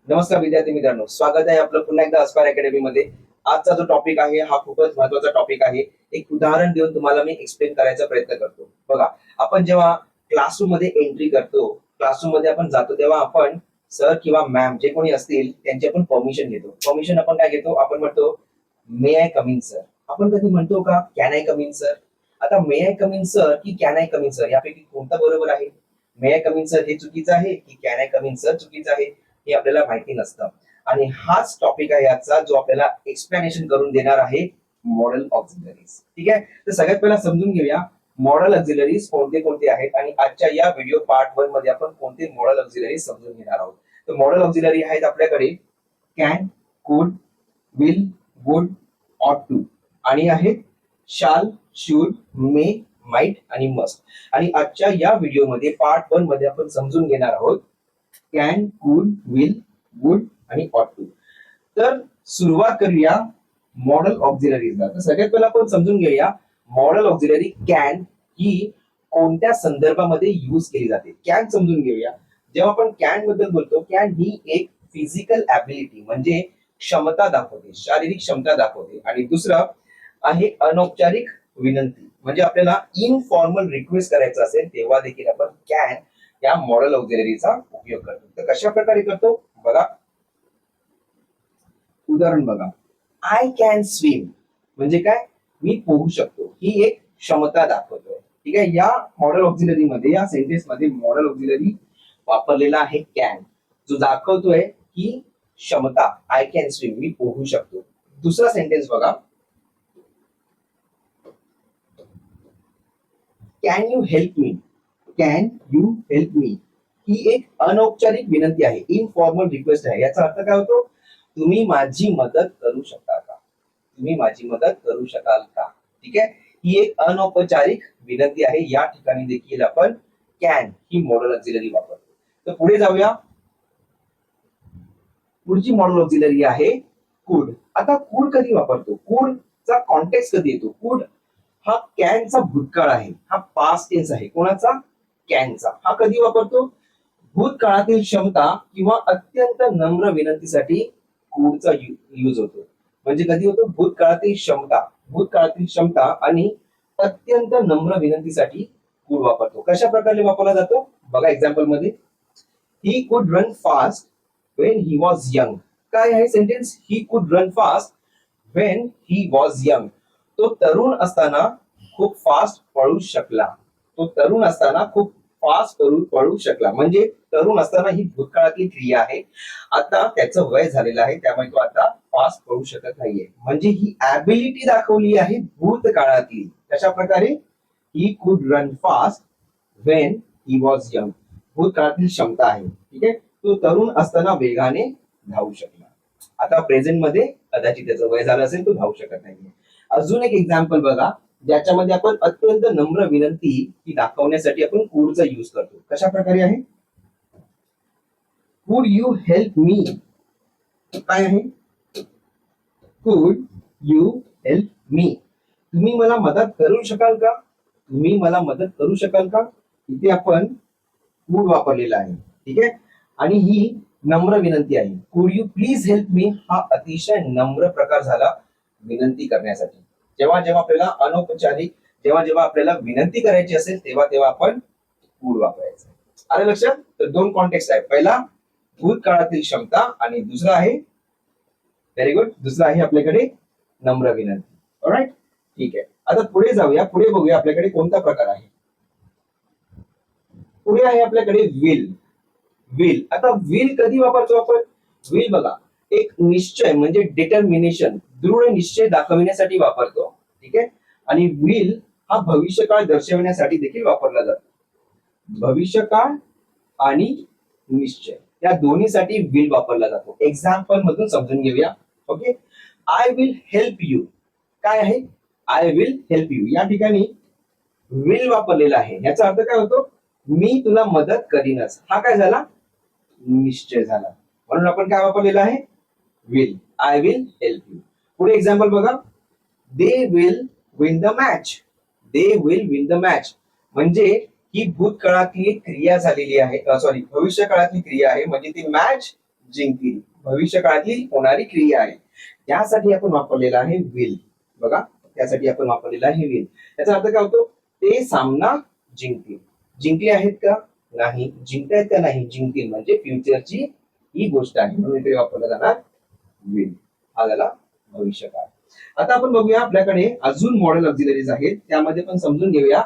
नमस्कार विद्यार्थी मित्रांनो, स्वागत आहे आपलं पुन्हा एकदा अस्पायर अकॅडमी मध्ये. आजचा जो टॉपिक आहे हा खूपच महत्वाचा टॉपिक आहे. एक उदाहरण देऊन तुम्हाला मी एक्सप्लेन करायचा प्रयत्न करतो. बघा, आपण जेव्हा क्लासरूम मध्ये एंट्री करतो, क्लासरूम मध्ये आपण जातो, तेव्हा आपण सर किंवा मॅम जे कोणी असतील त्यांची आपण परमिशन घेतो. परमिशन आपण काय घेतो? आपण म्हणतो मे आय कम इन सर. आपण कधी म्हणतो का can I come in sir? आता मे आय कम इन सर की can I come in sir यापैकी कोणतं बरोबर आहे? मे आय कम इन सर हे चुकीचं आहे की can I come in sir चुकीचं आहे, हे आपल्याला माहिती नसतं. आणि हाच टॉपिक आहे आजचा, जो आपल्याला एक्सप्लेनेशन करून देणार आहे मॉडेल ऑक्झिलरीज. ठीक आहे, तर सगळ्यात पहिला समजून घेऊया मॉडेल ऑक्झिलरीज कोणते कोणते आहेत आणि आजच्या या व्हिडिओ पार्ट 1 मध्ये आपण कोणते मॉडेल ऑक्झिलरीज समजून घेणार आहोत. तर मॉडेल ऑक्झिलरी आहेत आपल्याकडे कॅन, कुड, विल, वुड, ऑट टू आणि आहेत शाल, शुड, मे, माइट आणि मस्ट. आणि आजच्या या व्हिडिओमध्ये पार्ट 1 मध्ये आपण समजून घेणार आहोत कॅन, कुड, विल, वुड आणि ऑट टू. तर सुरुवात करूया मॉडेल ऑक्झिलरीजला. तर सगळ्यात पहिला आपण समजून घेऊया मॉडेल ऑक्झिलरी कॅन ही कोणत्या संदर्भामध्ये यूज केली जाते. कॅन समजून घेऊया. जेव्हा आपण कॅन बद्दल बोलतो, कॅन ही एक फिजिकल ॲबिलिटी म्हणजे क्षमता दाखवते, शारीरिक क्षमता दाखवते. आणि दुसरं आहे अनौपचारिक विनंती, म्हणजे आपल्याला इनफॉर्मल रिक्वेस्ट करायचं असेल तेव्हा देखील आपण कॅन या मॉडेल ऑक्झिलरीचा उपयोग करतो. तर कशा प्रकारे करतो बघा, उदाहरण बघा. आय कॅन स्विम म्हणजे काय? मी पोहू शकतो. ही एक क्षमता दाखवतोय. ठीक आहे, या मॉडेल ऑक्झिलरी मध्ये, या सेंटेन्स मध्ये मॉडेल ऑक्झिलरी वापरलेला आहे कॅन, जो दाखवतोय की क्षमता. आय कॅन स्विम, मी पोहू शकतो. दुसरा सेंटेन्स बघा, can you help me. Can you help me ही एक अनौपचारिक विनंती आहे, इनफॉर्मल रिक्वेस्ट आहे. याचा अर्थ काय होतो? तुम्ही माझी मदत करू शकता का? तुम्ही माझी मदत करू शकाल का? ठीक आहे, ही एक अनौपचारिक विनंती आहे. या ठिकाणी देखील आपण कॅन ही मॉडेल ऑक्झिलरी वापरतो. तर पुढे जाऊया. पुढची मॉडेल ऑक्झिलरी आहे कुड. आता कुड कधी वापरतो? कुडचा कॉन्टेक्स्ट कधी येतो? कुड हा कॅनचा भूतकाळ आहे, हा पास्ट टेन्स आहे. कोणाचा? कॅनचा. हा कधी वापरतो? भूतकाळातील क्षमता किंवा अत्यंत नम्र विनंतीसाठी कुडचा यूज होतो. म्हणजे कधी होतो? भूतकाळातील क्षमता, भूतकाळातील क्षमता आणि अत्यंत नम्र विनंतीसाठी कुड वापरतो. कशा प्रकारे वापरला जातो बघा एक्झाम्पल मध्ये. He could run fast when he was young. काय आहे sentence? He could run fast when he was young. तो तरुण असताना खूप फास्ट पळू शकला. तो तरुण असताना खूप फास्ट पळू शकला. म्हणजे तरुण असताना ही भूतकाळातली क्रिया आहे. आता त्याचं वय झालेलं आहे, त्यामुळे तो आता फास्ट पळू शकत नाहीये. म्हणजे ही ॲबिलिटी दाखवली आहे भूतकाळातली. कशा प्रकारे? He could run fast when he was young. भूतकाळातील क्षमता आहे. ठीक आहे, तो तरुण असताना वेगाने धावू शकला. आता प्रेझेंट मध्ये कदाचित त्याचं वय झालं असेल, तो धावू शकत नाहीये. अजून एक एक्झाम्पल बघा, ज्याच्यामध्ये आपण अत्यंत नम्र विनंती ही दाखवण्यासाठी आपण कुडचा यूज करतो. कशा प्रकारे आहे? कुड यू हेल्प मी. काय आहे? कुड यू हेल्प मी. तुम्ही मला मदत करू शकाल का? तुम्ही मला मदत करू शकाल का? इथे आपण कुड वापरलेला आहे. ठीक आहे, आणि ही नम्र विनंती आहे. कुड यू प्लीज हेल्प मी हा अतिशय नम्र प्रकार झाला विनंती करण्यासाठी. जेव्हा जेव्हा आपल्याला अनौपचारिक, जेव्हा जेव्हा आपल्याला विनंती करायची असेल, तेव्हा तेव्हा आपण कुड वापरायचं. आलं लक्षात? तर दोन कॉन्टेक्स्ट आहे. पहिला भूतकाळातील क्षमता आणि दुसरा आहे, व्हेरी गुड, दुसरा आहे आपल्याकडे नम्र विनंती. ऑलराईट, ठीक आहे. आता पुढे जाऊया. पुढे बघूया आपल्याकडे कोणता प्रकार आहे. पुढे आहे आपल्याकडे विल. विल. आता विल कधी वापरतो आपण? विल बघा, एक निश्चय म्हणजे डिटर्मिनेशन, दृढ निश्चय दाखवण्यासाठी वापरतो. ठीक आहे, आणि विल हा भविष्यकाळ दर्शवण्यासाठी देखील वापरला जातो. भविष्यकाळ आणि निश्चय या दोन्हीसाठी विल वापरला जातो. एक्झाम्पल मधून समजून घेऊया. Okay, I will help you. काय आहे? I will help you. या ठिकाणी विल वापरलेला आहे. याचा अर्थ काय होतो? मी तुला मदत करीनच. हा काय झाला? निश्चय झाला. म्हणून आपण काय वापरलेलं आहे? Will. I will help you. पुढे एक्झाम्पल बघा, they will win the match. They will win the match म्हणजे ही भूतकाळातली क्रिया झालेली आहे, सॉरी भविष्य काळातली क्रिया आहे. म्हणजे ती मॅच जिंकतील, भविष्य काळातली होणारी क्रिया आहे, त्यासाठी आपण वापरलेला आहे विल. बघा, त्यासाठी आपण वापरलेला आहे विल. याचा अर्थ काय होतो? ते सामना जिंकतील. जिंकले आहेत का? नाही. जिंकतायत का? नाही. जिंकतील म्हणजे फ्युचरची ही गोष्ट आहे, म्हणून इथे वापरला जाणार विल. हा झाला भविष्यकाळ. आता आपण बघूया, आपल्याकडे अजून मॉडेल ऑक्झिलरीज आहेत, त्यामध्ये पण समजून घेऊया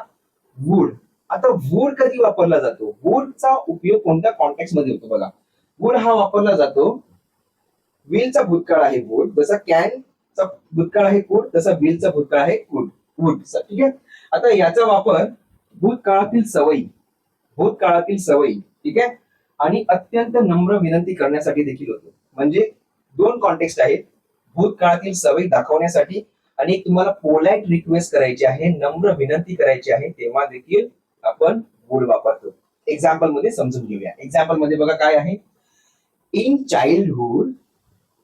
वुड. आता वुड कधी वापरला जातो? वुडचा उपयोग कोणत्या कॉन्टेक्स्ट मध्ये होतो? बघा, वुड हा वापरला जातो, विलचा भूतकाळ आहे वुड, जसा कॅनचा भूतकाळ आहे कुड, तसा विलचा भूतकाळ आहे वुड. वुड, ठीक आहे. आता याचा वापर भूतकाळातील सवयी, भूतकाळातील सवयी, ठीक आहे, आणि अत्यंत नम्र विनंती करण्यासाठी देखील होतो. म्हणजे दोन कॉन्टेक्स्ट आहेत, भूतकाळातील सवयी दाखवण्यासाठी आणि एक तुम्हाला पोलाइट रिक्वेस्ट करायची आहे, नम्र विनंती करायची आहे, तेव्हा देखील आपण वुड वापरतो. एक्झाम्पल मध्ये समजून घेऊया. एक्झाम्पल मध्ये बघा काय आहे. In childhood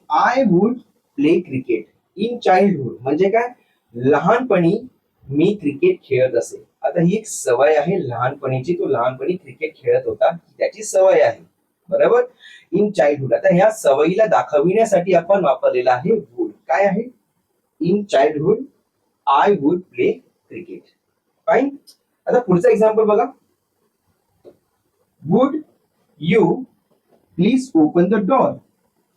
I would play cricket. In childhood म्हणजे काय? लहानपणी मी क्रिकेट खेळत असे. आता ही एक सवय आहे लहानपणीची, तो लहानपणी क्रिकेट खेळत होता, त्याची सवय आहे, बरोबर. In childhood. आता ह्या सवयीला दाखविण्यासाठी आपण वापरलेला आहे वुड. काय आहे? In childhood I would play cricket. Fine. आता पुढचा एक्झाम्पल बघा. Would you please open the door.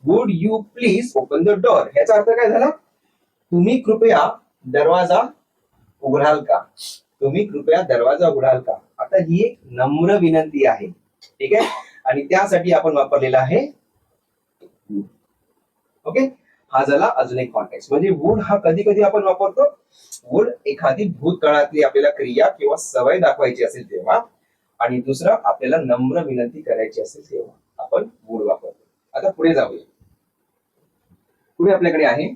Would you please open the door. ह्याचा अर्थ काय झाला? तुम्ही कृपया दरवाजा उघडाल का? तुम्ही कृपया दरवाजा उघडाल का? आता ही एक नम्र विनंती आहे, ठीक आहे, आणि त्यासाठी आपण वापरलेला आहे. ओके. हा झाला अजून एक कॉन्टेक्स्ट. म्हणजे वुड हा कधी कधी आपण वापरतो, वुड एखादी भूतकाळातली आपल्याला क्रिया किंवा सवय दाखवायची असेल तेव्हा, आणि दुसरं आपल्याला नम्र विनंती करायची असेल तेव्हा आपण वुड वापरतो. आता पुढे जाऊया. पुढे आपल्याकडे आहे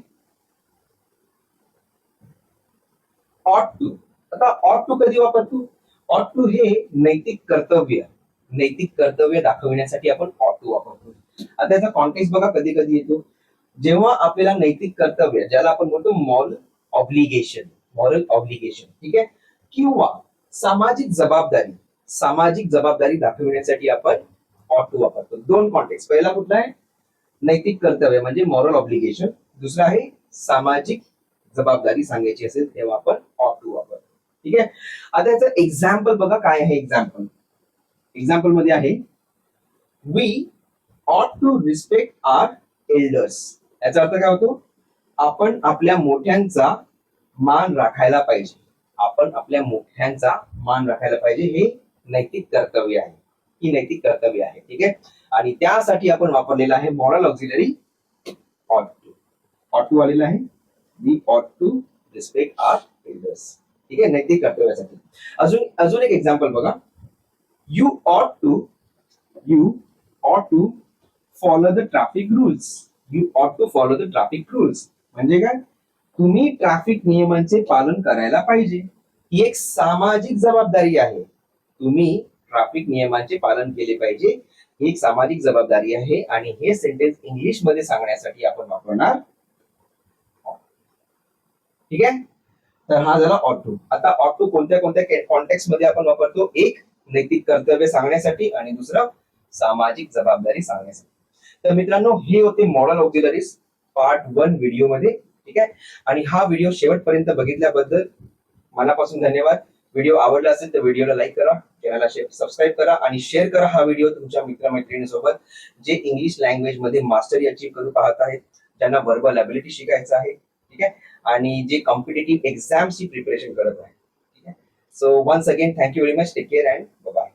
ऑट टू. आता ऑट टू कधी वापरतो? ऑट टू हे नैतिक कर्तव्य, नैतिक कर्तव्य दाखवण्यासाठी आपण ऑट टू वापरतो. आता त्याचा कॉन्टेक्स्ट बघा कधी कधी येतो, जेव्हा आपल्याला नैतिक कर्तव्य, ज्याला आपण बोलतो मॉरल ऑब्लिगेशन, मॉरल ऑब्लिगेशन, ठीक आहे, किंवा सामाजिक जबाबदारी, सामाजिक जबाबदारी दाखवण्यासाठी आपण ऑट टू वापरतो. दोन कॉन्टेक्स्ट. पहिला कुठला आहे? नैतिक कर्तव्य म्हणजे मॉरल ऑब्लिगेशन. दुसरा आहे सामाजिक जबाबदारी सांगायची असेल तेव्हा आपण ऑट टू वापरतो, ठीक आहे. आता याचं एक्झाम्पल बघा काय आहे. एक्झाम्पल, एक्झाम्पल मध्ये आहे वी ऑट टू रिस्पेक्ट आवर एल्डर्स. याचा अर्थ काय होतो? आपण आपल्या मोठ्यांचा मान राखायला पाहिजे. आपण आपल्या मोठ्यांचा मान राखायला पाहिजे. हे नैतिक कर्तव्य आहे, ही नैतिक कर्तव्य आहे, ठीक आहे. आणि त्यासाठी आपण वापरलेला आहे मॉरल ऑक्झिलरी ऑट टू. ऑट टू आलेला आहे. वी ऑट टू रिस्पेक्ट आवर एल्डर्स, ठीक आहे, नैतिक कर्तव्यासाठी. अजून एक एक्झाम्पल बघा. You ought to follow the traffic rules. You ought to follow the traffic rules म्हणजे काय? तुम्ही ट्रॅफिक नियमांचे पालन करायला पाहिजे. ही एक सामाजिक जबाबदारी आहे. तुम्ही ट्रॅफिक नियमांचे पालन केले पाहिजे, ही एक सामाजिक जबाबदारी आहे. आणि हे सेंटेन्स इंग्लिश मध्ये सांगण्यासाठी आपण वापरणार, ठीक आहे. तर हा झाला ऑट टू. आता ऑट टू कोणत्या कोणत्या कॉन्टेक्स्ट मध्ये आपण वापरतो? एक नैतिक कर्तव्य सांगण्यासाठी आणि दुसरं सामाजिक जबाबदारी सांगण्यासाठी. तर मित्रांनो, हे होते मॉडल ऑक्झिलरीज पार्ट 1 व्हिडिओ मध्ये, ठीक आहे. आणि हा व्हिडिओ शेवटपर्यंत बघितल्याबद्दल मनापासून धन्यवाद. व्हिडिओ आवडला असेल तर व्हिडिओला लाईक करा, चॅनलला सबस्क्राईब करा आणि शेअर करा हा व्हिडिओ तुमच्या मित्रमैत्रिणींसोबत, जे इंग्लिश लँग्वेज मध्ये मास्टरी अचीव करू पाहत आहेत, ज्यांना वर्बल ॲबिलिटी शिकायचं आहे, ठीक आहे, आणि जे कॉम्पिटिटिव्ह एक्झाम्सची प्रिपरेशन करत आहे, ठीक आहे. So once again thank you very much. Take care and bye.